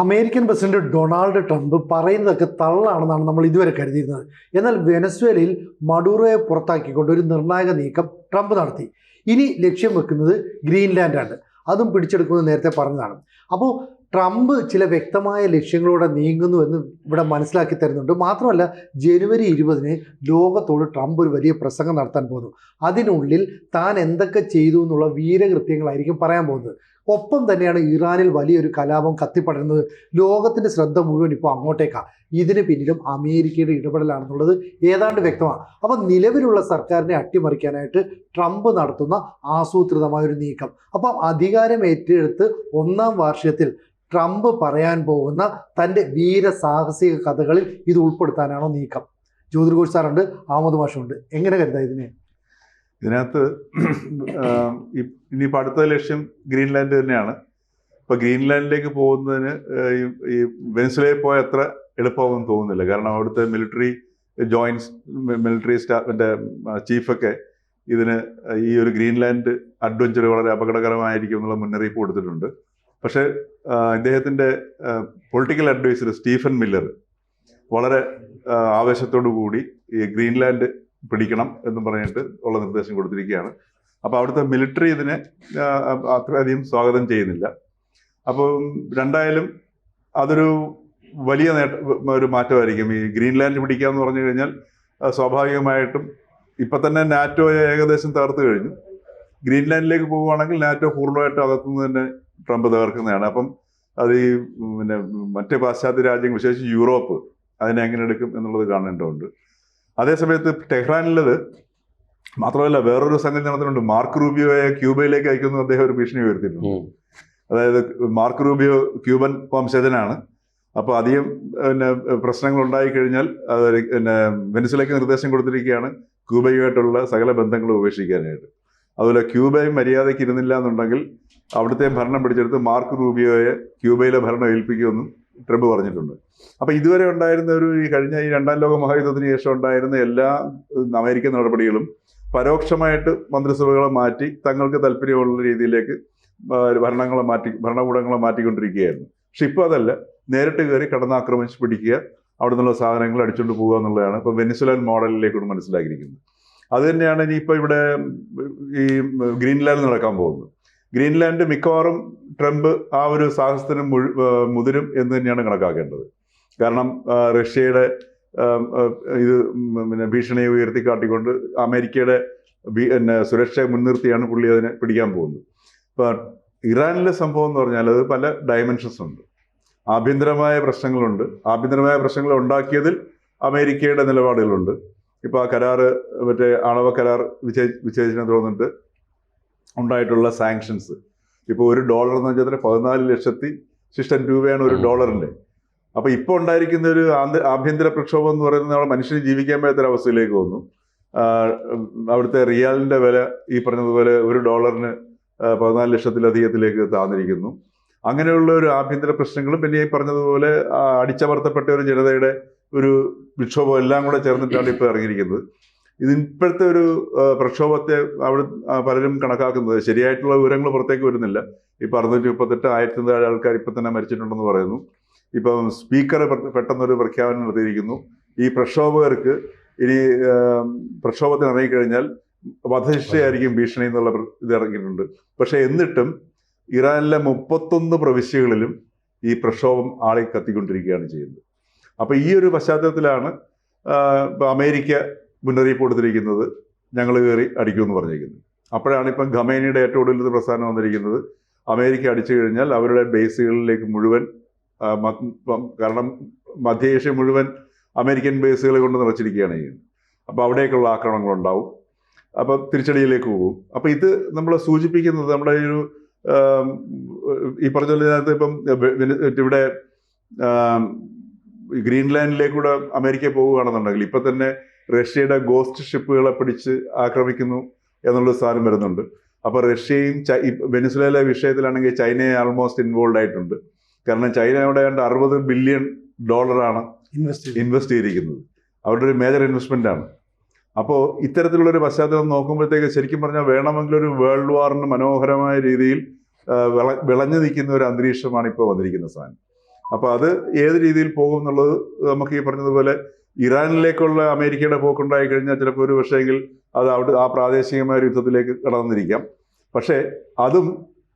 American president Donald Trump പറയുന്നതൊക്കെ തള്ളാണെന്നാണ് നമ്മൾ ഇതുവരെ കരുതിയിരുന്നത്. എന്നാൽ വെനസ്വേലയിൽ മഡൂറോയെ പുറത്താക്കിക്കൊണ്ട് ഒരു നിർണായക നീക്കം ട്രംപ് നടത്തി. ഇനി ലക്ഷ്യം വെക്കുന്നത് ഗ്രീൻലാൻഡാണ്. അതും പിടിച്ചെടുക്കുമെന്ന് നേരത്തെ പറഞ്ഞതാണ്. അപ്പോൾ ട്രംപ് ചില വ്യക്തമായ ലക്ഷ്യങ്ങളോടെ നീങ്ങുന്നു എന്ന് ഇവിടെ മനസ്സിലാക്കി തരുന്നുണ്ട്. മാത്രമല്ല, ജനുവരി 20 ലോകത്തോട് ട്രംപ് ഒരു വലിയ പ്രസംഗം നടത്താൻ പോകുന്നു. അതിനുള്ളിൽ താൻ എന്തൊക്കെ ചെയ്തു എന്നുള്ള വീരകൃത്യങ്ങളായിരിക്കും പറയാൻ പോകുന്നത്. ഒപ്പം തന്നെയാണ് ഇറാനിൽ വലിയൊരു കലാപം കത്തിപ്പടരുന്നത്. ലോകത്തിൻ്റെ ശ്രദ്ധ മുഴുവൻ ഇപ്പോൾ അങ്ങോട്ടേക്കാണ്. ഇതിന് പിന്നിലും അമേരിക്കയുടെ ഇടപെടലാണെന്നുള്ളത് ഏതാണ്ട് വ്യക്തമാണ്. അപ്പം നിലവിലുള്ള സർക്കാരിനെ അട്ടിമറിക്കാനായിട്ട് ട്രംപ് നടത്തുന്ന ആസൂത്രിതമായൊരു നീക്കം. അപ്പം അധികാരം ഏറ്റെടുത്ത് 1-ാം വാർഷികത്തിൽ ട്രംപ് പറയാൻ പോകുന്ന തൻ്റെ വീരസാഹസിക കഥകളിൽ ഇത് ഉൾപ്പെടുത്താനാണോ നീക്കം? ജ്യോതിർഘോഷ് സാറുണ്ട്, ആമത് മാഷുണ്ട്. എങ്ങനെ കരുതാം ഇതിനകത്ത് ഇനിയിപ്പോൾ അടുത്ത ലക്ഷ്യം ഗ്രീൻലാൻഡ് തന്നെയാണ്. ഇപ്പോൾ ഗ്രീൻലാൻഡിലേക്ക് പോകുന്നതിന് ഈ വെനസ്വേലയിൽ പോയ അത്ര എളുപ്പമാകുമെന്ന് തോന്നുന്നില്ല. കാരണം അവിടുത്തെ മിലിറ്ററി സ്റ്റാഫിൻ്റെ ചീഫൊക്കെ ഇതിന് ഈ ഒരു ഗ്രീൻലാൻഡ് അഡ്വഞ്ചർ വളരെ അപകടകരമായിരിക്കും എന്നുള്ള മുന്നറിയിപ്പ് കൊടുത്തിട്ടുണ്ട്. പക്ഷേ ഇദ്ദേഹത്തിൻ്റെ പൊളിറ്റിക്കൽ അഡ്വൈസർ സ്റ്റീഫൻ മില്ലർ വളരെ ആവേശത്തോടു കൂടി ഈ ഗ്രീൻലാൻഡ് പിടിക്കണം എന്ന് പറഞ്ഞിട്ട് ഉള്ള നിർദ്ദേശം കൊടുത്തിരിക്കുകയാണ്. അപ്പോൾ അവിടുത്തെ മിലിറ്ററി ഇതിനെ അത്രയധികം സ്വാഗതം ചെയ്യുന്നില്ല. അപ്പോൾ രണ്ടായാലും അതൊരു വലിയ ഒരു മാറ്റമായിരിക്കും. ഈ ഗ്രീൻലാൻഡ് പിടിക്കുക എന്ന് പറഞ്ഞു കഴിഞ്ഞാൽ സ്വാഭാവികമായിട്ടും ഇപ്പം തന്നെ നാറ്റോയെ ഏകദേശം തകർത്ത് കഴിഞ്ഞു. ഗ്രീൻലാൻഡിലേക്ക് പോവുകയാണെങ്കിൽ നാറ്റോ പൂർണ്ണമായിട്ടും അകത്തുനിന്ന് തന്നെ ട്രംപ് തകർക്കുന്നതാണ്. അപ്പം അത് ഈ മറ്റ് പാശ്ചാത്യ രാജ്യങ്ങൾ, വിശേഷിച്ച് യൂറോപ്പ്, അതിനെ എങ്ങനെ എടുക്കും എന്നുള്ളത് കാണേണ്ടതുണ്ട്. അതേസമയത്ത് ടെഹ്റാനിലത് മാത്രമല്ല, വേറൊരു സംഗതി നടന്നിട്ടുണ്ട്. മാർക്ക് റൂബിയോയെ ക്യൂബയിലേക്ക് അയക്കുന്നു അദ്ദേഹം ഒരു ഭീഷണി ഉയർത്തിയിട്ടുണ്ട്. അതായത് മാർക്ക് റൂബിയോ ക്യൂബൻ വംശജനാണ്. അപ്പോൾ അധികം പ്രശ്നങ്ങൾ ഉണ്ടായിക്കഴിഞ്ഞാൽ വെനസ്വേലയ്ക്ക് നിർദ്ദേശം കൊടുത്തിരിക്കുകയാണ് ക്യൂബയുമായിട്ടുള്ള സകല ബന്ധങ്ങളും ഉപേക്ഷിക്കാനായിട്ട്. അതുപോലെ ക്യൂബയും മര്യാദയ്ക്ക് ഇരുന്നില്ല എന്നുണ്ടെങ്കിൽ അവിടുത്തെ ഭരണം പിടിച്ചെടുത്ത് മാർക്ക് റൂബിയോയെ ക്യൂബയിലെ ഭരണം ഏൽപ്പിക്കുമെന്നും ട്രംപ് പറഞ്ഞിട്ടുണ്ട്. അപ്പോൾ ഇതുവരെ ഉണ്ടായിരുന്ന ഈ കഴിഞ്ഞ 2-ാം ലോക മഹായുദ്ധത്തിന് ശേഷം ഉണ്ടായിരുന്ന എല്ലാ അമേരിക്കൻ നടപടികളും പരോക്ഷമായിട്ട് മന്ത്രിസഭകളെ മാറ്റി തങ്ങൾക്ക് താല്പര്യമുള്ള രീതിയിലേക്ക് ഭരണകൂടങ്ങളെ മാറ്റിക്കൊണ്ടിരിക്കുകയായിരുന്നു. പക്ഷെ ഇപ്പോൾ അതല്ല, നേരിട്ട് കയറി കടന്നാക്രമിച്ച് പിടിക്കുക, അവിടെ നിന്നുള്ള സാധനങ്ങൾ അടിച്ചുകൊണ്ട് പോകുക എന്നുള്ളതാണ് ഇപ്പോൾ വെനസ്വേലൻ മോഡലിലേക്കൂടെ മനസ്സിലാക്കിയിരിക്കുന്നത്. അത് തന്നെയാണ് ഇനിയിപ്പോൾ ഇവിടെ ഈ ഗ്രീൻലാൻഡ് നടക്കാൻ പോകുന്നത്. ഗ്രീൻലാൻഡ് മിക്കവാറും ട്രംപ് ആ ഒരു സാഹസത്തിന് മുതിരും എന്ന് തന്നെയാണ് കണക്കാക്കേണ്ടത്. കാരണം റഷ്യയുടെ ഭീഷണിയെ ഉയർത്തിക്കാട്ടിക്കൊണ്ട് അമേരിക്കയുടെ സുരക്ഷയെ മുൻനിർത്തിയാണ് പുള്ളി അതിനെ പിടിക്കാൻ പോകുന്നത്. ഇപ്പം ഇറാനിലെ സംഭവം എന്ന് പറഞ്ഞാൽ അത് പല ഡയമെൻഷൻസ് ഉണ്ട്. ആഭ്യന്തരമായ പ്രശ്നങ്ങളുണ്ട്. ആഭ്യന്തരമായ പ്രശ്നങ്ങൾ ഉണ്ടാക്കിയതിൽ അമേരിക്കയുടെ നിലപാടുകളുണ്ട്. ഇപ്പോൾ ആ കരാറ്, മറ്റേ ആണവ കരാർ വിച്ഛേദിച്ചതിനെ തുടർന്നിട്ട് ഉണ്ടായിട്ടുള്ള സാങ്ഷൻസ്. ഇപ്പോൾ $1 എന്ന് വെച്ചാൽ 14 ലക്ഷത്തി ശിഷ്ടൻ രൂപയാണ് $1. അപ്പോൾ ഇപ്പോൾ ഉണ്ടായിരിക്കുന്ന ഒരു ആഭ്യന്തര പ്രക്ഷോഭം എന്ന് പറയുന്നത് നമ്മുടെ മനുഷ്യന് ജീവിക്കാൻ പറ്റാത്തൊരവസ്ഥയിലേക്ക് വന്നു. അവിടുത്തെ റിയാലിൻ്റെ വില ഈ പറഞ്ഞതുപോലെ $1 14 ലക്ഷത്തിലധികത്തിലേക്ക് താന്നിരിക്കുന്നു. അങ്ങനെയുള്ള ഒരു ആഭ്യന്തര പ്രശ്നങ്ങളും പിന്നെ ഈ പറഞ്ഞതുപോലെ അടിച്ചമർത്തപ്പെട്ട ഒരു ജനതയുടെ ഒരു വിക്ഷോഭം എല്ലാം കൂടെ ചേർന്നിട്ടാണ് ഇപ്പോൾ ഇറങ്ങിയിരിക്കുന്നത്. ഇപ്പോഴത്തെ ഒരു പ്രക്ഷോഭത്തെ അവിടെ പലരും കണക്കാക്കുന്നത്, ശരിയായിട്ടുള്ള വിവരങ്ങൾ പുറത്തേക്ക് വരുന്നില്ല. ഇപ്പോൾ 638 1000 ആൾക്കാർ ഇപ്പം തന്നെ മരിച്ചിട്ടുണ്ടെന്ന് പറയുന്നു. ഇപ്പം സ്പീക്കർ പെട്ടെന്നൊരു പ്രഖ്യാപനം നടത്തിയിരിക്കുന്നു. ഈ പ്രക്ഷോഭകർക്ക് ഇനി പ്രക്ഷോഭത്തിന് ഇറങ്ങിക്കഴിഞ്ഞാൽ വധശിക്ഷയായിരിക്കും ഭീഷണി എന്നുള്ള ഇത് ഇറങ്ങിയിട്ടുണ്ട്. പക്ഷെ എന്നിട്ടും ഇറാനിലെ 31 പ്രവിശ്യകളിലും ഈ പ്രക്ഷോഭം ആളി കത്തിക്കൊണ്ടിരിക്കുകയാണ് ചെയ്യുന്നത്. അപ്പോൾ ഈ ഒരു പശ്ചാത്തലത്തിലാണ് ഇപ്പോൾ അമേരിക്ക മുന്നറിയിപ്പ് കൊടുത്തിരിക്കുന്നത്, ഞങ്ങൾ കയറി അടിക്കുമെന്ന് പറഞ്ഞിരിക്കുന്നത്. അപ്പോഴാണ് ഇപ്പം ഖമേനിയുടെ ഏറ്റവും ഒടുവിലത്തെ പ്രസ്ഥാനം വന്നിരിക്കുന്നത്, അമേരിക്ക അടിച്ചു കഴിഞ്ഞാൽ അവരുടെ ബേസുകളിലേക്ക് മുഴുവൻ, കാരണം മധ്യേഷ്യ മുഴുവൻ അമേരിക്കൻ ബേസുകളെ കൊണ്ട് നിറച്ചിരിക്കുകയാണ് ചെയ്യുന്നത്. അപ്പോൾ അവിടേക്കുള്ള ആക്രമണങ്ങളുണ്ടാവും. അപ്പോൾ തിരിച്ചടിയിലേക്ക് പോകും. അപ്പോൾ ഇത് നമ്മളെ സൂചിപ്പിക്കുന്നത് നമ്മുടെ ഈ പറഞ്ഞ ഇതിനകത്ത് ഇപ്പം ഇവിടെ ഗ്രീൻലാൻഡിലേക്കൂടെ അമേരിക്ക പോവുകയാണെന്നുണ്ടെങ്കിൽ ഇപ്പം തന്നെ റഷ്യയുടെ ഗോസ്റ്റ് ഷിപ്പുകളെ പിടിച്ച് ആക്രമിക്കുന്നു എന്നുള്ളൊരു സാധനം വരുന്നുണ്ട്. അപ്പോൾ റഷ്യയും വെനസ്വേല വിഷയത്തിലാണെങ്കിൽ ചൈനയെ ആൾമോസ്റ്റ് ഇൻവോൾവ് ആയിട്ടുണ്ട്. കാരണം ചൈന അവിടെ $60 ബില്യൺ ഇൻവെസ്റ്റ് ചെയ്തിരിക്കുന്നത്. അവരുടെ ഒരു മേജർ ഇൻവെസ്റ്റ്മെൻ്റ് ആണ്. അപ്പോൾ ഇത്തരത്തിലുള്ളൊരു പശ്ചാത്തലം നോക്കുമ്പോഴത്തേക്ക് ശരിക്കും പറഞ്ഞാൽ വേണമെങ്കിൽ ഒരു വേൾഡ് വാറിന് മനോഹരമായ രീതിയിൽ വിളഞ്ഞു നിൽക്കുന്ന ഒരു അന്തരീക്ഷമാണ് ഇപ്പോൾ വന്നിരിക്കുന്ന സാധനം. അപ്പോൾ അത് ഏത് രീതിയിൽ പോകും എന്നുള്ളത് നമുക്ക് ഈ പറഞ്ഞതുപോലെ ഇറാനിലേക്കുള്ള അമേരിക്കയുടെ പോക്കുണ്ടായി കഴിഞ്ഞാൽ ചിലപ്പോൾ ഒരു പക്ഷേങ്കിൽ അത് അവിടെ ആ പ്രാദേശികമായ ഒരു യുദ്ധത്തിലേക്ക് കടന്നിരിക്കാം. പക്ഷേ അതും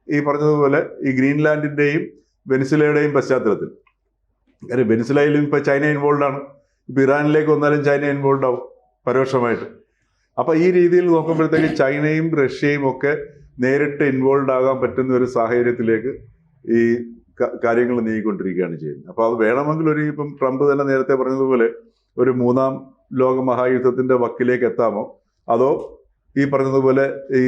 ഈ പറഞ്ഞതുപോലെ ഈ ഗ്രീൻലാൻഡിൻ്റെയും വെനിസുലയുടെയും പശ്ചാത്തലത്തിൽ, കാര്യം വെനിസുലയിലും ഇപ്പോൾ ചൈന ഇൻവോൾവ് ആണ്, ഇപ്പോൾ ഇറാനിലേക്ക് വന്നാലും ചൈന ഇൻവോൾവ് ആവും പരോക്ഷമായിട്ട്. അപ്പോൾ ഈ രീതിയിൽ നോക്കുമ്പോഴത്തേക്ക് ചൈനയും റഷ്യയും ഒക്കെ നേരിട്ട് ഇൻവോൾവ് ആകാൻ പറ്റുന്ന ഒരു സാഹചര്യത്തിലേക്ക് ഈ കാര്യങ്ങൾ നീങ്ങിക്കൊണ്ടിരിക്കുകയാണ് ചെയ്യുന്നത്. അപ്പോൾ അത് വേണമെങ്കിൽ ഇപ്പം ട്രംപ് തന്നെ നേരത്തെ പറഞ്ഞതുപോലെ ഒരു മൂന്നാം ലോക മഹായുദ്ധത്തിൻ്റെ വക്കിലേക്ക് എത്താമോ, അതോ ഈ പറഞ്ഞതുപോലെ ഈ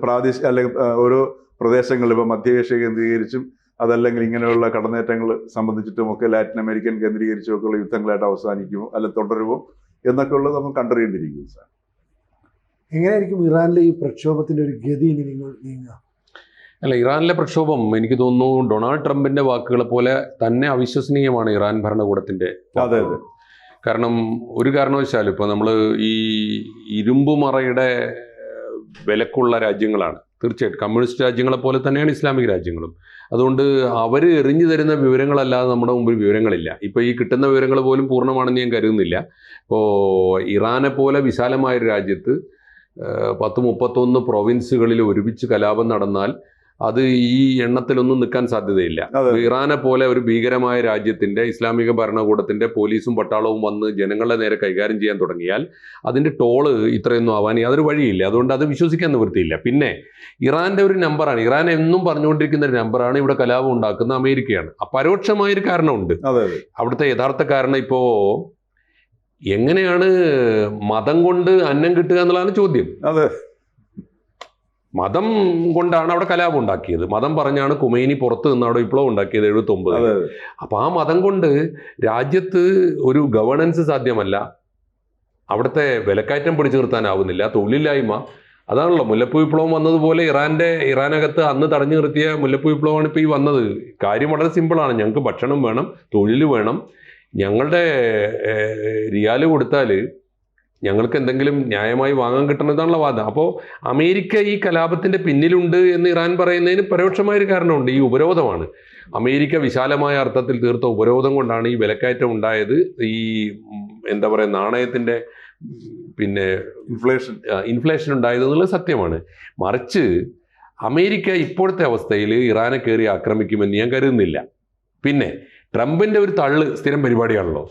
പ്രാദേശിക അല്ലെങ്കിൽ ഓരോ പ്രദേശങ്ങളിൽ ഇപ്പോൾ മധ്യേഷ്യ കേന്ദ്രീകരിച്ചും അതല്ലെങ്കിൽ ഇങ്ങനെയുള്ള കടന്നേറ്റങ്ങൾ സംബന്ധിച്ചിട്ടുമൊക്കെ ലാറ്റിൻ അമേരിക്കൻ കേന്ദ്രീകരിച്ചുമൊക്കെയുള്ള യുദ്ധങ്ങളായിട്ട് അവസാനിക്കുമോ അല്ല തുടരുമോ എന്നൊക്കെ ഉള്ളത് നമുക്ക് കണ്ടറിയേണ്ടിയിരിക്കും സാർ. എങ്ങനെയായിരിക്കും ഇറാനിലെ ഈ പ്രക്ഷോഭത്തിൻ്റെ ഒരു ഗതി ഇനി നിങ്ങൾ നീങ്ങുക? അല്ല, ഇറാനിലെ പ്രക്ഷോഭം എനിക്ക് തോന്നുന്നു ഡൊണാൾഡ് ട്രംപിന്റെ വാക്കുകളെ പോലെ തന്നെ അവിശ്വസനീയമാണ് ഇറാൻ ഭരണകൂടത്തിന്റെ. അതെ അതെ. കാരണം ഒരു കാരണവശാലും ഇപ്പോൾ നമ്മൾ ഈ ഇരുമ്പുമറയുടെ വിലക്കുള്ള രാജ്യങ്ങളാണ് തീർച്ചയായിട്ടും. കമ്മ്യൂണിസ്റ്റ് രാജ്യങ്ങളെ പോലെ തന്നെയാണ് ഇസ്ലാമിക രാജ്യങ്ങളും. അതുകൊണ്ട് അവർ എറിഞ്ഞു തരുന്ന വിവരങ്ങളല്ലാതെ നമ്മുടെ മുമ്പിൽ വിവരങ്ങളില്ല. ഇപ്പോൾ ഈ കിട്ടുന്ന വിവരങ്ങൾ പോലും പൂർണ്ണമാണെന്ന് ഞാൻ കരുതുന്നില്ല. ഇപ്പോൾ ഇറാനെ പോലെ വിശാലമായൊരു രാജ്യത്ത് 10-31 പ്രൊവിൻസുകളിൽ ഒരുമിച്ച് കലാപം നടന്നാൽ അത് ഈ എണ്ണത്തിലൊന്നും നിൽക്കാൻ സാധ്യതയില്ല. ഇറാനെ പോലെ ഒരു ഭീകരമായ രാജ്യത്തിന്റെ ഇസ്ലാമിക ഭരണകൂടത്തിന്റെ പോലീസും പട്ടാളവും വന്ന് ജനങ്ങളെ നേരെ കൈകാര്യം ചെയ്യാൻ തുടങ്ങിയാൽ അതിന്റെ ടോള് ഇത്രയൊന്നും ആവാൻ യാതൊരു വഴിയില്ല. അതുകൊണ്ട് അത് വിശ്വസിക്കാൻ നിവൃത്തിയില്ല. പിന്നെ ഇറാന്റെ ഒരു നമ്പറാണ്, ഇറാൻ എന്നും പറഞ്ഞുകൊണ്ടിരിക്കുന്ന ഒരു നമ്പറാണ് ഇവിടെ കലാപം ഉണ്ടാക്കുന്ന അമേരിക്കയാണ്. പരോക്ഷമായൊരു കാരണമുണ്ട്. അവിടുത്തെ യഥാർത്ഥ കാരണം ഇപ്പോ എങ്ങനെയാണ് മതം കൊണ്ട് അന്നം കിട്ടുക എന്നുള്ളതാണ് ചോദ്യം. മതം കൊണ്ടാണ് അവിടെ കലാപം ഉണ്ടാക്കിയത്. മതം പറഞ്ഞാണ് ഖുമൈനി പുറത്ത് നിന്ന് അവിടെ വിപ്ലവം ഉണ്ടാക്കിയത് 79. അപ്പൊ ആ മതം കൊണ്ട് രാജ്യത്ത് ഒരു ഗവേണൻസ് സാധ്യമല്ല, അവിടുത്തെ വിലക്കയറ്റം പിടിച്ചു നിർത്താനാവുന്നില്ല, തൊഴിലില്ലായ്മ. അതാണല്ലോ മുല്ലപ്പൂ വിപ്ലവം വന്നതുപോലെ ഇറാനകത്ത് അന്ന് തടഞ്ഞു നിർത്തിയ മുല്ലപ്പൂ വിപ്ലവമാണ് ഇപ്പോൾ ഈ വന്നത്. കാര്യം വളരെ സിമ്പിളാണ്. ഞങ്ങൾക്ക് ഭക്ഷണം വേണം, തൊഴിൽ വേണം, ഞങ്ങളുടെ റിയാല് കൊടുത്താൽ ഞങ്ങൾക്ക് എന്തെങ്കിലും ന്യായമായി വാങ്ങാൻ കിട്ടുന്നതാണുള്ള വാദം. അപ്പോൾ അമേരിക്ക ഈ കലാപത്തിൻ്റെ പിന്നിലുണ്ട് എന്ന് ഇറാൻ പറയുന്നതിന് പരോക്ഷമായൊരു കാരണമുണ്ട്. ഈ ഉപരോധമാണ്. അമേരിക്ക വിശാലമായ അർത്ഥത്തിൽ തീർത്ത ഉപരോധം കൊണ്ടാണ് ഈ വിലക്കയറ്റം ഉണ്ടായത്. ഈ എന്താ പറയുക, നാണയത്തിൻ്റെ പിന്നെ ഇൻഫ്ലേഷൻ ഉണ്ടായത് എന്നുള്ളത് സത്യമാണ്. മറിച്ച് അമേരിക്ക ഇപ്പോഴത്തെ അവസ്ഥയിൽ ഇറാനെ കയറി ആക്രമിക്കുമെന്ന് ഞാൻ കരുതുന്നില്ല. പിന്നെ ട്രംപിൻ്റെ ഒരു തള്ള് സ്ഥിരം പരിപാടിയാണല്ലോ.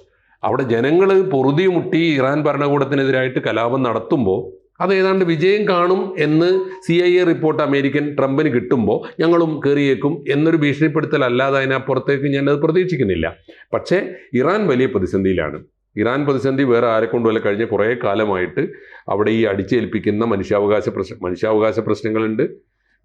അവിടെ ജനങ്ങൾ പൊറുതി മുട്ടി ഇറാൻ ഭരണകൂടത്തിനെതിരായിട്ട് കലാപം നടത്തുമ്പോൾ അത് ഏതാണ്ട് വിജയം കാണും എന്ന് CIA റിപ്പോർട്ട് അമേരിക്കൻ ട്രംപിന് കിട്ടുമ്പോൾ ഞങ്ങളും കയറിയേക്കും എന്നൊരു ഭീഷണിപ്പെടുത്തലല്ലാതെ അതിനപ്പുറത്തേക്ക് ഞാനത് പ്രതീക്ഷിക്കുന്നില്ല. പക്ഷേ ഇറാൻ വലിയ പ്രതിസന്ധിയിലാണ്. ഇറാൻ പ്രതിസന്ധി വേറെ ആരെക്കൊണ്ടുമല്ല. കഴിഞ്ഞ കുറേ കാലമായിട്ട് അവിടെ ഈ അടിച്ചേൽപ്പിക്കുന്ന മനുഷ്യാവകാശ പ്രശ്നങ്ങളുണ്ട്,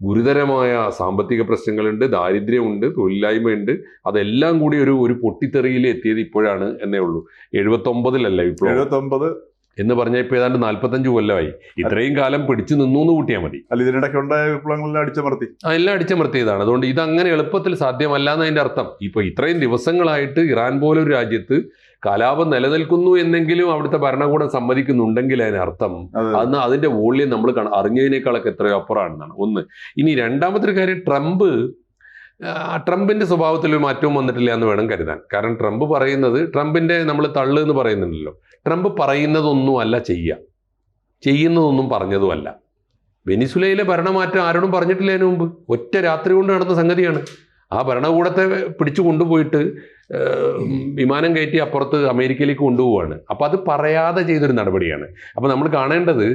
ഗുരുതരമായ സാമ്പത്തിക പ്രശ്നങ്ങളുണ്ട്, ദാരിദ്ര്യമുണ്ട്, തൊഴിലില്ലായ്മയുണ്ട്. അതെല്ലാം കൂടി ഒരു പൊട്ടിത്തെറിയിൽ എത്തിയത് ഇപ്പോഴാണ് എന്നേ ഉള്ളൂ. 79-ലല്ല വിപ്ലവം. 79 എന്ന് പറഞ്ഞാൽ ഇപ്പോൾ ഏതാണ്ട് 45 കൊല്ലമായി. ഇത്രയും കാലം പിടിച്ചു നിന്നു എന്ന് കൂട്ടിയാൽ മതി. അല്ല, ഇതിനിടയ്ക്ക് ഉണ്ടായ വിപ്ലവങ്ങളെല്ലാം അടിച്ചമർത്തി. എല്ലാം അടിച്ചമർത്തിയതാണ്. അതുകൊണ്ട് ഇതങ്ങനെ എളുപ്പത്തിൽ സാധ്യമല്ല എന്നതിൻ്റെ അർത്ഥം. ഇപ്പോൾ ഇത്രയും ദിവസങ്ങളായിട്ട് ഇറാൻ പോലൊരു രാജ്യത്ത് കലാപം നിലനിൽക്കുന്നു എന്നെങ്കിലും അവിടുത്തെ ഭരണകൂടം സമ്മതിക്കുന്നുണ്ടെങ്കിൽ അതിനർത്ഥം അന്ന് അതിന്റെ വോള്യം നമ്മൾ അറിഞ്ഞതിനേക്കാളൊക്കെ എത്രയോ അപ്പുറമാണെന്നാണ് ഒന്ന്. ഇനി രണ്ടാമത്തെ ഒരു കാര്യം, ട്രംപിന്റെ സ്വഭാവത്തിൽ ഒരു മാറ്റവും വന്നിട്ടില്ല എന്ന് വേണം കരുതാൻ. കാരണം ട്രംപ് പറയുന്നത്, ട്രംപിന്റെ നമ്മൾ തള്ളു എന്ന് പറയുന്നുണ്ടല്ലോ, ട്രംപ് പറയുന്നതൊന്നും അല്ല ചെയ്യുന്നതൊന്നും പറഞ്ഞതുമല്ല. വെനിസുലയിലെ ഭരണമാറ്റം ആരോടും പറഞ്ഞിട്ടില്ല അതിനു മുമ്പ്. ഒറ്റ രാത്രി കൊണ്ട് നടന്ന സംഗതിയാണ്. ആ ഭരണകൂടത്തെ പിടിച്ചു കൊണ്ടുപോയിട്ട് വിമാനം കയറ്റി അപ്പുറത്ത് അമേരിക്കയിലേക്ക് കൊണ്ടുപോവാണ്. അപ്പോൾ അത് പറയാതെ ചെയ്തൊരു നടപടിയാണ്. അപ്പോൾ നമ്മൾ കാണേണ്ടത്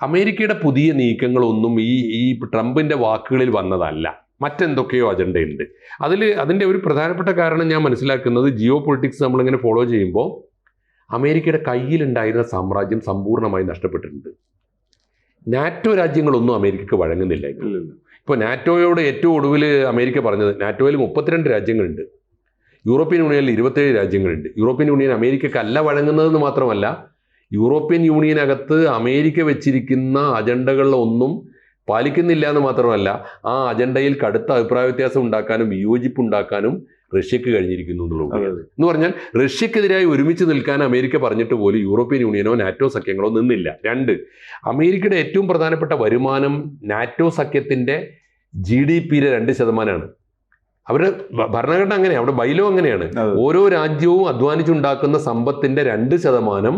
അമേരിക്കയുടെ പുതിയ നീക്കങ്ങളൊന്നും ഈ ട്രംപിൻ്റെ വാക്കുകളിൽ വന്നതല്ല, മറ്റെന്തൊക്കെയോ അജണ്ടയുണ്ട്. അതിൻ്റെ ഒരു പ്രധാനപ്പെട്ട കാരണം ഞാൻ മനസ്സിലാക്കുന്നത്, ജിയോ പൊളിറ്റിക്സ് നമ്മളിങ്ങനെ ഫോളോ ചെയ്യുമ്പോൾ അമേരിക്കയുടെ കയ്യിലുണ്ടായിരുന്ന സാമ്രാജ്യം സമ്പൂർണ്ണമായി നഷ്ടപ്പെട്ടിട്ടുണ്ട്. നാറ്റോ രാജ്യങ്ങളൊന്നും അമേരിക്കക്ക് വഴങ്ങുന്നില്ല. ഇപ്പോൾ നാറ്റോയോട് ഏറ്റവും ഒടുവിൽ അമേരിക്ക പറഞ്ഞത്, നാറ്റോയിൽ 32 രാജ്യങ്ങളുണ്ട്, യൂറോപ്യൻ യൂണിയനിൽ 27 രാജ്യങ്ങളുണ്ട്. യൂറോപ്യൻ യൂണിയൻ അമേരിക്കക്കല്ല വഴങ്ങുന്നതെന്ന് മാത്രമല്ല, യൂറോപ്യൻ യൂണിയനകത്ത് അമേരിക്ക വെച്ചിരിക്കുന്ന അജണ്ടകളിലൊന്നും പാലിക്കുന്നില്ല എന്ന് മാത്രമല്ല, ആ അജണ്ടയിൽ കടുത്ത അഭിപ്രായ വ്യത്യാസം ഉണ്ടാക്കാനും വിയോജിപ്പ് ഉണ്ടാക്കാനും റഷ്യക്ക് കഴിഞ്ഞിരിക്കുന്നു എന്നുള്ളത്. എന്ന് പറഞ്ഞാൽ റഷ്യക്കെതിരായി ഒരുമിച്ച് നിൽക്കാൻ അമേരിക്ക പറഞ്ഞിട്ട് പോലും യൂറോപ്യൻ യൂണിയനോ നാറ്റോ സഖ്യങ്ങളോ നിന്നില്ല. 2, അമേരിക്കയുടെ ഏറ്റവും പ്രധാനപ്പെട്ട വരുമാനം നാറ്റോ സഖ്യത്തിൻ്റെ GDPയുടെ 2%. അവരുടെ ഭരണഘടന അങ്ങനെയാണ്, അവിടെ ബൈലോ അങ്ങനെയാണ്. ഓരോ രാജ്യവും അധ്വാനിച്ചുണ്ടാക്കുന്ന സമ്പത്തിന്റെ 2%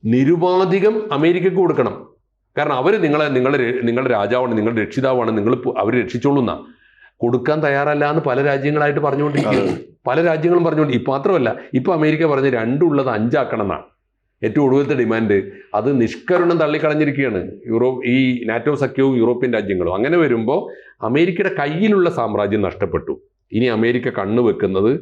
നിരുപാധികം അമേരിക്കക്ക് കൊടുക്കണം. കാരണം അവർ നിങ്ങളുടെ രാജാവാണ്, നിങ്ങളുടെ രക്ഷിതാവാണ്, അവർ രക്ഷിച്ചോളുന്ന കൊടുക്കാൻ തയ്യാറല്ല എന്ന് പല രാജ്യങ്ങളായിട്ട് പറഞ്ഞുകൊണ്ടിരിക്കുകയാണ്. പല രാജ്യങ്ങളും പറഞ്ഞുകൊണ്ട് മാത്രമല്ല, ഇപ്പൊ അമേരിക്ക പറഞ്ഞ് 2 ഉള്ളത് 5 ആക്കണം എന്നാണ് ഏറ്റവും ഒടുവിലത്തെ ഡിമാൻഡ്. അത് നിഷ്കരുണം തള്ളിക്കളഞ്ഞിരിക്കുകയാണ് ഈ നാറ്റോ സഖ്യവും യൂറോപ്യൻ രാജ്യങ്ങളും. അങ്ങനെ വരുമ്പോൾ അമേരിക്കയുടെ കയ്യിലുള്ള സാമ്രാജ്യം നഷ്ടപ്പെട്ടു. ഇനി അമേരിക്ക കണ്ണുവെക്കുന്നത്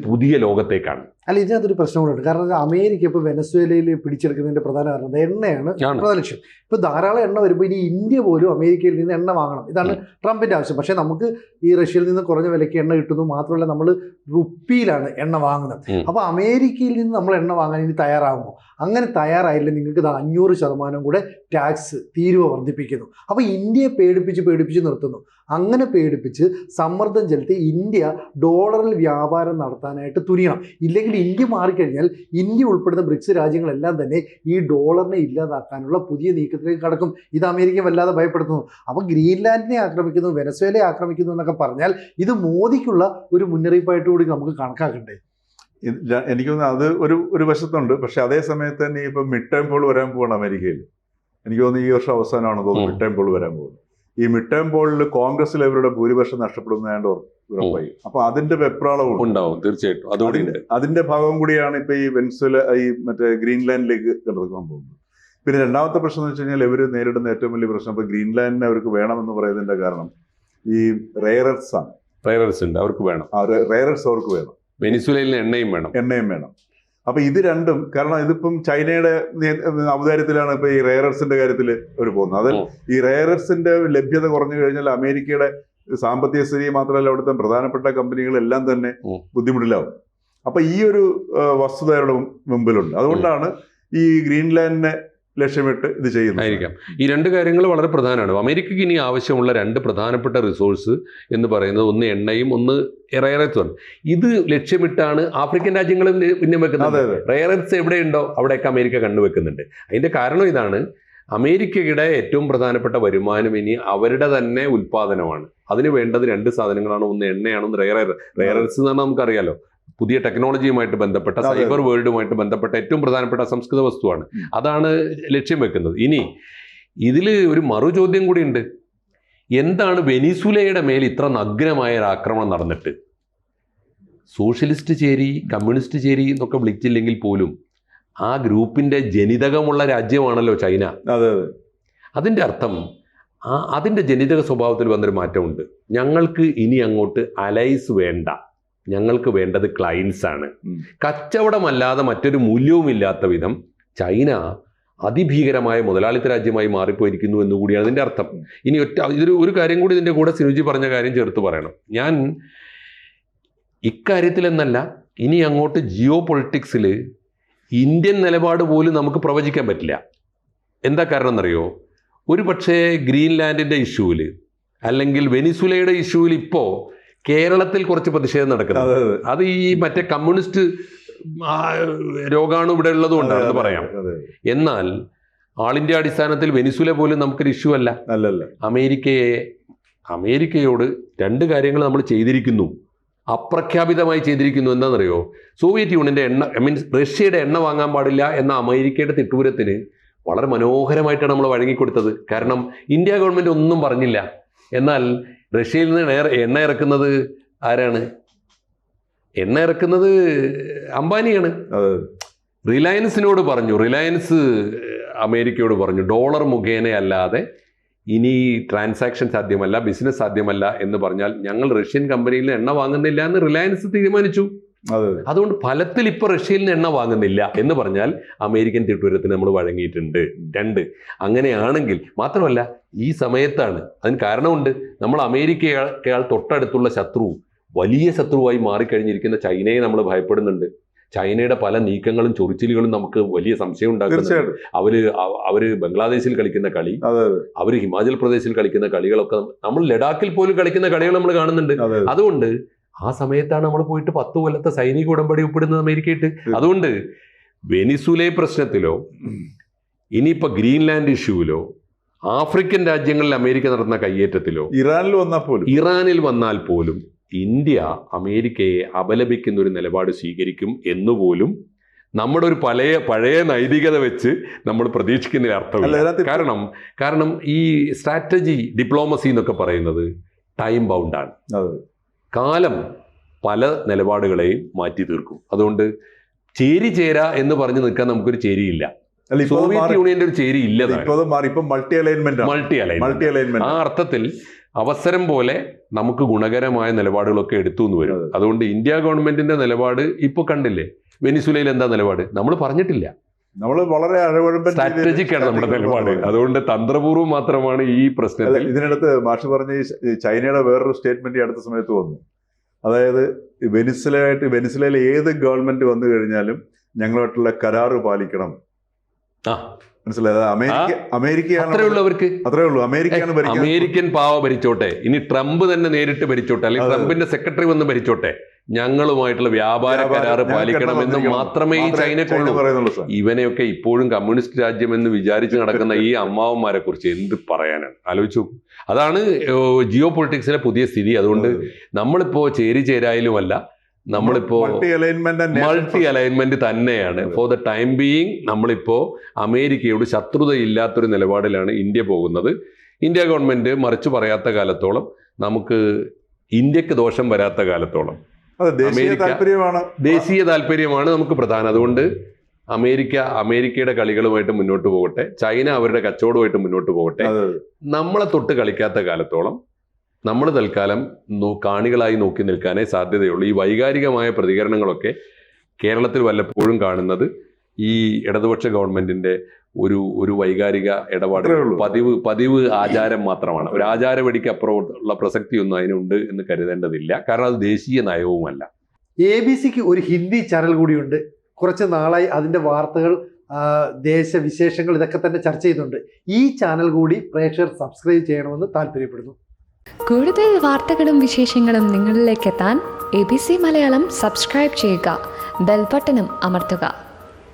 പുതിയ ലോകത്തേക്കാണ്. അല്ല, ഇതിനകത്തൊരു പ്രശ്നം കൂടെ ഉണ്ട്. കാരണം അമേരിക്ക ഇപ്പോൾ വെനസ്വേലയിൽ പിടിച്ചെടുക്കുന്നതിന്റെ പ്രധാന കാരണം എണ്ണയാണ് പ്രധാന ലക്ഷ്യം. ഇപ്പോൾ ധാരാളം എണ്ണ വരുമ്പോൾ ഇനി ഇന്ത്യ പോലും അമേരിക്കയിൽ നിന്ന് എണ്ണ വാങ്ങണം. ഇതാണ് ട്രംപിന്റെ ആവശ്യം. പക്ഷേ നമുക്ക് ഈ റഷ്യയിൽ നിന്ന് കുറഞ്ഞ വിലയ്ക്ക് എണ്ണ കിട്ടുന്നു. മാത്രമല്ല, നമ്മൾ റുപ്പിയിലാണ് എണ്ണ വാങ്ങുന്നത്. അപ്പോൾ അമേരിക്കയിൽ നിന്ന് നമ്മൾ എണ്ണ വാങ്ങാൻ ഇനി തയ്യാറാകുമോ? അങ്ങനെ തയ്യാറായില്ല, നിങ്ങൾക്ക് 500% കൂടെ ടാക്സ് തീരുവ വർദ്ധിപ്പിക്കുന്നു. അപ്പോൾ ഇന്ത്യയെ പേടിപ്പിച്ച് നിർത്തുന്നു. അങ്ങനെ പേടിപ്പിച്ച് സമ്മർദ്ദം ചെലുത്തി ഇന്ത്യ ഡോളറിൽ വ്യാപാരം നടത്താനായിട്ട് തുനിയണം. ഇല്ലെങ്കിൽ ഇന്ത്യ മാറിക്കഴിഞ്ഞാൽ ഇന്ത്യ ഉൾപ്പെടുന്ന ബ്രിക്സ് രാജ്യങ്ങളെല്ലാം തന്നെ ഈ ഡോളറിനെ ഇല്ലാതാക്കാനുള്ള പുതിയ നീക്കത്തിലേക്ക് കടക്കും. ഇത് അമേരിക്ക വല്ലാതെ ഭയപ്പെടുത്തുന്നു. അപ്പോൾ ഗ്രീൻലാൻഡിനെ ആക്രമിക്കുന്നു, വെനസ്വേലയെ ആക്രമിക്കുന്നു എന്നൊക്കെ പറഞ്ഞാൽ ഇത് മോദിക്കുള്ള ഒരു മുന്നറിയിപ്പായിട്ട് കൂടി നമുക്ക് കണക്കാക്കണ്ടേ? എനിക്ക് തോന്നുന്നു അത് ഒരു വശത്തുണ്ട്. പക്ഷെ അതേ സമയത്ത് തന്നെ ഇപ്പം മിഡ് ടേം പോൾ വരാൻ പോവാണ് അമേരിക്കയിൽ. എനിക്ക് തോന്നുന്നു ഈ വർഷം അവസാനമാണെന്ന് തോന്നുന്നു മിഡ് ടേം പോൾ വരാൻ പോകുന്നത്. ഈ മിഡ് ടേം പോളിൽ കോൺഗ്രസിൽ അവരുടെ ഭൂരിപക്ഷം നഷ്ടപ്പെടുന്നതാണ്ട് ഉറപ്പായി. അപ്പൊ അതിന്റെ വെപ്രാളവും ഉണ്ടാവും തീർച്ചയായിട്ടും. അതിന്റെ ഭാഗം കൂടിയാണ് ഇപ്പൊ ഈ വെനസ്വേല ഈ മറ്റേ ഗ്രീൻലാൻഡിലേക്ക് കിടക്കാൻ പോകുന്നത്. പിന്നെ രണ്ടാമത്തെ പ്രശ്നം എന്ന് വെച്ച് കഴിഞ്ഞാൽ ഇവർ നേരിടുന്ന ഏറ്റവും വലിയ പ്രശ്നം ഇപ്പൊ ഗ്രീൻലാൻഡിനെ അവർക്ക് വേണമെന്ന് പറയുന്നതിന്റെ കാരണം ഈ റെയറെർസ് ആണ്. റെയറെർസ് ഉണ്ട്, അവർക്ക് വേണം. റെയറെർസ് അവർക്ക് വേണം. വെനിസ്വേലയിൽ എണ്ണയും വേണം. അപ്പൊ ഇത് രണ്ടും, കാരണം ഇതിപ്പം ചൈനയുടെ ഔദാര്യത്തിലാണ് ഇപ്പൊ ഈ റെയറെർസിന്റെ കാര്യത്തിൽ അവർ പോകുന്നത്. അത് ഈ റെയറെർസിന്റെ ലഭ്യത കുറഞ്ഞു കഴിഞ്ഞാൽ അമേരിക്കയുടെ സാമ്പത്തിക സ്ഥിതി മാത്രമല്ല അവിടുത്തെ പ്രധാനപ്പെട്ട കമ്പനികളെല്ലാം തന്നെ ബുദ്ധിമുട്ടിലാവും. അപ്പൊ ഈ ഒരു വസ്തുത അവരുടെ മുമ്പിലുണ്ട്. അതുകൊണ്ടാണ് ഈ ഗ്രീൻലാൻഡിനെ ലക്ഷ്യമിട്ട് ഇത് ചെയ്യുന്നതായിരിക്കാം. ഈ 2 കാര്യങ്ങൾ വളരെ പ്രധാനമാണ്. അമേരിക്കയ്ക്ക് ഇനി ആവശ്യമുള്ള 2 പ്രധാനപ്പെട്ട റിസോഴ്സ് എന്ന് പറയുന്നത് ഒന്ന് എണ്ണയും ഒന്ന് റെയറെർസുമാണ്. ഇത് ലക്ഷ്യമിട്ടാണ് ആഫ്രിക്കൻ രാജ്യങ്ങളും ഉന്നം വെക്കുന്നത്. റെയറെർസ് എവിടെയുണ്ടോ അവിടെയൊക്കെ അമേരിക്ക കണ്ടുവെക്കുന്നുണ്ട്. അതിന്റെ കാരണം ഇതാണ്, അമേരിക്കയുടെ ഏറ്റവും പ്രധാനപ്പെട്ട വരുമാനം ഇനി അവരുടെ തന്നെ ഉൽപാദനമാണ്. അതിന് വേണ്ടത് 2 സാധനങ്ങളാണ്. ഒന്ന് എണ്ണയാണ്, ഒന്ന് റെയറെർസ് എന്ന് പറഞ്ഞാൽ നമുക്കറിയാലോ, പുതിയ ടെക്നോളജിയുമായിട്ട് ബന്ധപ്പെട്ട സൈബർ വേൾഡുമായിട്ട് ബന്ധപ്പെട്ട ഏറ്റവും പ്രധാനപ്പെട്ട അസംസ്കൃത വസ്തുവാണ്. അതാണ് ലക്ഷ്യം വെക്കുന്നത്. ഇനി ഇതിൽ ഒരു മറുചോദ്യം കൂടി ഉണ്ട്. എന്താണ് വെനിസുലയുടെ മേൽ ഇത്ര നഗ്നമായ ഒരു ആക്രമണം നടന്നിട്ട്? സോഷ്യലിസ്റ്റ് ചേരി, കമ്മ്യൂണിസ്റ്റ് ചേരി എന്നൊക്കെ വിളിച്ചില്ലെങ്കിൽ പോലും ആ ഗ്രൂപ്പിന്റെ ജനിതകമുള്ള രാജ്യമാണല്ലോ ചൈന. അതിൻ്റെ അർത്ഥം അതിൻ്റെ ജനിതക സ്വഭാവത്തിൽ വന്നൊരു മാറ്റമുണ്ട്. ഞങ്ങൾക്ക് ഇനി അങ്ങോട്ട് അലൈസ് വേണ്ട, ഞങ്ങൾക്ക് വേണ്ടത് ക്ലയൻസ് ആണ്. കച്ചവടമല്ലാതെ മറ്റൊരു മൂല്യവുമില്ലാത്ത വിധം ചൈന അതിഭീകരമായ മുതലാളിത്ത രാജ്യമായി മാറിപ്പോയിരിക്കുന്നു എന്നുകൂടിയാണ് അതിൻ്റെ അർത്ഥം. ഇനി ഒരു കാര്യം കൂടി ഇതിൻ്റെ കൂടെ സിനുജി പറഞ്ഞ കാര്യം ചേർത്ത് പറയണം. ഞാൻ ഇക്കാര്യത്തിലെന്നല്ല, ഇനി അങ്ങോട്ട് ജിയോ പൊളിറ്റിക്സിൽ ഇന്ത്യൻ നിലപാട് പോലും നമുക്ക് പ്രവചിക്കാൻ പറ്റില്ല. എന്താ കാരണം എന്നറിയോ? ഒരു പക്ഷേ ഗ്രീൻലാൻഡിൻ്റെ ഇഷ്യൂവിൽ അല്ലെങ്കിൽ വെനിസുലയുടെ ഇഷ്യൂവിൽ ഇപ്പോൾ കേരളത്തിൽ കുറച്ച് പ്രതിഷേധം നടക്കുന്നത് അത് ഈ മറ്റേ കമ്മ്യൂണിസ്റ്റ് രോഗാണു ഇവിടെ ഉള്ളത് കൊണ്ടാണെന്ന് പറയാം. എന്നാൽ ആൾ ഇന്ത്യ അടിസ്ഥാനത്തിൽ വെനിസുല പോലും നമുക്കൊരു ഇഷ്യൂ അല്ല. അമേരിക്കയോട് 2 കാര്യങ്ങൾ നമ്മൾ ചെയ്തിരിക്കുന്നു, അപ്രഖ്യാപിതമായി ചെയ്തിരിക്കുന്നു. എന്താണെന്നറിയോ? സോവിയറ്റ് യൂണിയന്റെ റഷ്യയുടെ എണ്ണ വാങ്ങാൻ പാടില്ല എന്ന അമേരിക്കയുടെ തിട്ടൂരത്തിന് വളരെ മനോഹരമായിട്ടാണ് നമ്മൾ വഴങ്ങിക്കൊടുത്തത്. കാരണം ഇന്ത്യ ഗവൺമെന്റ് ഒന്നും പറഞ്ഞില്ല. എന്നാൽ റഷ്യയിൽ നിന്ന് എണ്ണ ഇറക്കുന്നത് ആരാണ്? എണ്ണ ഇറക്കുന്നത് അംബാനിയാണ്. റിലയൻസിനോട് പറഞ്ഞു, റിലയൻസ് അമേരിക്കയോട് പറഞ്ഞു, ഡോളർ മുഖേനയല്ലാതെ ഇനി ട്രാൻസാക്ഷൻ സാധ്യമല്ല, ബിസിനസ് സാധ്യമല്ല എന്ന് പറഞ്ഞാൽ ഞങ്ങൾ റഷ്യൻ കമ്പനിയിൽ നിന്ന് എണ്ണ വാങ്ങുന്നില്ല എന്ന് റിലയൻസ് തീരുമാനിച്ചു. അതുകൊണ്ട് ഫലത്തിൽ ഇപ്പോൾ റഷ്യയിൽ നിന്ന് എണ്ണ വാങ്ങുന്നില്ല എന്ന് പറഞ്ഞാൽ അമേരിക്കൻ തിട്ടൂരത്തിന് നമ്മൾ വഴങ്ങിയിട്ടുണ്ട്. 2 അങ്ങനെയാണെങ്കിൽ മാത്രമല്ല, ഈ സമയത്താണ് അതിന് കാരണമുണ്ട്. നമ്മൾ അമേരിക്കയേക്കാൾ തൊട്ടടുത്തുള്ള ശത്രു, വലിയ ശത്രുവായി മാറിക്കഴിഞ്ഞിരിക്കുന്ന ചൈനയെ നമ്മൾ ഭയപ്പെടുന്നുണ്ട്. ചൈനയുടെ പല നീക്കങ്ങളും ചൊറിച്ചിലുകളും നമുക്ക് വലിയ സംശയം ഉണ്ടാക്കുന്നുണ്ട്. അവര് ബംഗ്ലാദേശിൽ കളിക്കുന്ന കളി, അവര് ഹിമാചൽ പ്രദേശിൽ കളിക്കുന്ന കളികളൊക്കെ, നമ്മൾ ലഡാക്കിൽ പോലും കളിക്കുന്ന കളികൾ നമ്മൾ കാണുന്നുണ്ട്. അതുകൊണ്ട് ആ സമയത്താണ് നമ്മൾ പോയിട്ട് 10 കൊല്ലത്തെ സൈനിക ഉടമ്പടി ഒപ്പിടുന്നത് അമേരിക്കയിട്ട്. അതുകൊണ്ട് വെനിസുല പ്രശ്നത്തിലോ ഇനിയിപ്പോ ഗ്രീൻലാൻഡ് ഇഷ്യൂവിലോ ആഫ്രിക്കൻ രാജ്യങ്ങളിൽ അമേരിക്ക നടത്തുന്ന കയ്യേറ്റത്തിലോ ഇറാനിൽ വന്നാൽ പോലും ഇന്ത്യ അമേരിക്കയെ അപലപിക്കുന്ന ഒരു നിലപാട് സ്വീകരിക്കും എന്നുപോലും നമ്മുടെ ഒരു പഴയ നൈതികത വെച്ച് നമ്മൾ പ്രതീക്ഷിക്കുന്നതിൽ അർത്ഥമില്ല. കാരണം ഈ സ്ട്രാറ്റജി ഡിപ്ലോമസി എന്നൊക്കെ പറയുന്നത് ടൈം ബൗണ്ടാണ്. കാലം പല നിലപാടുകളെയും മാറ്റി തീർക്കും. അതുകൊണ്ട് ചേരാ എന്ന് പറഞ്ഞു നിൽക്കാൻ നമുക്കൊരു ചേരിയില്ല. സോവിയറ്റ് യൂണിയന്റെ ഒരു ചേരി ഇല്ല. മൾട്ടി അലൈൻമെന്റ് ആ അർത്ഥത്തിൽ അവസരം പോലെ നമുക്ക് ഗുണകരമായ നിലപാടുകളൊക്കെ എടുത്തു എന്ന് വരും. അതുകൊണ്ട് ഇന്ത്യ ഗവൺമെന്റിന്റെ നിലപാട് ഇപ്പൊ കണ്ടില്ലേ, വെനിസുലയിൽ എന്താ നിലപാട് നമ്മൾ പറഞ്ഞിട്ടില്ല. നമ്മൾ വളരെ സ്ട്രാറ്റജിക്കാണ് നമ്മുടെ നിലപാട്. അതുകൊണ്ട് തന്ത്രപൂർവ്വം മാത്രമാണ് ഈ പ്രശ്നത്തിൽ. ഇതിനടുത്ത് മാഷ് പറഞ്ഞ ഈ ചൈനയുടെ വേറൊരു സ്റ്റേറ്റ്മെന്റ് അടുത്ത സമയത്ത് വന്നു. അതായത് വെനിസുലയിൽ ഏത് ഗവൺമെന്റ് വന്നു കഴിഞ്ഞാലും ഞങ്ങളുമായിട്ടുള്ള കരാറ് പാലിക്കണം. മനസ്സിലായത്? അമേരിക്കയാണ് അത്രേ ഉള്ളൂ. അമേരിക്കൻ പാവ ഭരിച്ചോട്ടെ, ഇനി ട്രംപ് തന്നെ നേരിട്ട് ഭരിച്ചോട്ടെ, അല്ലെങ്കിൽ ട്രംപിന്റെ സെക്രട്ടറി വന്ന് ഭരിച്ചോട്ടെ, ഞങ്ങളുമായിട്ടുള്ള വ്യാപാര കരാറ് പാലിക്കണമെന്ന് മാത്രമേ ഈ ചൈനക്കുള്ളൂ. ഇവനെയൊക്കെ ഇപ്പോഴും കമ്മ്യൂണിസ്റ്റ് രാജ്യം എന്ന് വിചാരിച്ച് നടക്കുന്ന ഈ അമ്മാവന്മാരെ കുറിച്ച് എന്ത് പറയാനാണ്, ആലോചിച്ചു. അതാണ് ജിയോ പൊളിറ്റിക്സിലെ പുതിയ സ്ഥിതി. അതുകൊണ്ട് നമ്മളിപ്പോ ചേരായാലുമല്ല, നമ്മളിപ്പോ മൾട്ടി അലൈൻമെന്റ് തന്നെയാണ്. ഫോർ ദ ടൈം ബീയിങ് നമ്മളിപ്പോ അമേരിക്കയോട് ശത്രുതയില്ലാത്തൊരു നിലപാടിലാണ് ഇന്ത്യ പോകുന്നത്. ഇന്ത്യ ഗവൺമെന്റ് മറിച്ച് പറയാത്ത കാലത്തോളം, നമുക്ക് ഇന്ത്യക്ക് ദോഷം വരാത്ത കാലത്തോളം ദേശീയ താല്പര്യമാണ് നമുക്ക് പ്രധാനം. അതുകൊണ്ട് അമേരിക്കയുടെ കളികളുമായിട്ട് മുന്നോട്ട് പോകട്ടെ, ചൈന അവരുടെ കച്ചവടമായിട്ട് മുന്നോട്ട് പോകട്ടെ. നമ്മളെ തൊട്ട് കളിക്കാത്ത കാലത്തോളം നമ്മൾ തൽക്കാലം കാണികളായി നോക്കി നിൽക്കാനേ സാധ്യതയുള്ളൂ. ഈ വൈകാരികമായ പ്രതികരണങ്ങളൊക്കെ കേരളത്തിൽ വല്ലപ്പോഴും കാണുന്നത് ഈ ഇടതുപക്ഷ ഗവൺമെന്റിന്റെ ഒരു വൈകാരിക ഇടപാട്, പതിവ് ആചാരം മാത്രമാണ്. ഒരു ആചാരവടിക്ക് അപ്പുറമുള്ള പ്രസക്തിയൊന്നും അതിനുണ്ട് എന്ന് കരുതേണ്ടതില്ല. കാരണം അത് ദേശീയ നയവുമല്ല. ABC-ക്ക് ഒരു ഹിന്ദി ചാനൽ കൂടിയുണ്ട്. കുറച്ച് നാളായി അതിൻ്റെ വാർത്തകൾ, ദേശവിശേഷങ്ങൾ ഇതൊക്കെ തന്നെ ചർച്ച ചെയ്യുന്നുണ്ട്. ഈ ചാനൽ കൂടി പ്രേക്ഷകർ സബ്സ്ക്രൈബ് ചെയ്യണമെന്ന് താല്പര്യപ്പെടുന്നു. കൂടുതൽ വാർത്തകളും വിശേഷങ്ങളും നിങ്ങളിലേക്ക് എത്താൻ ABC മലയാളം സബ്സ്ക്രൈബ് ചെയ്യുക, ബെൽ ബട്ടണും അമർത്തുക.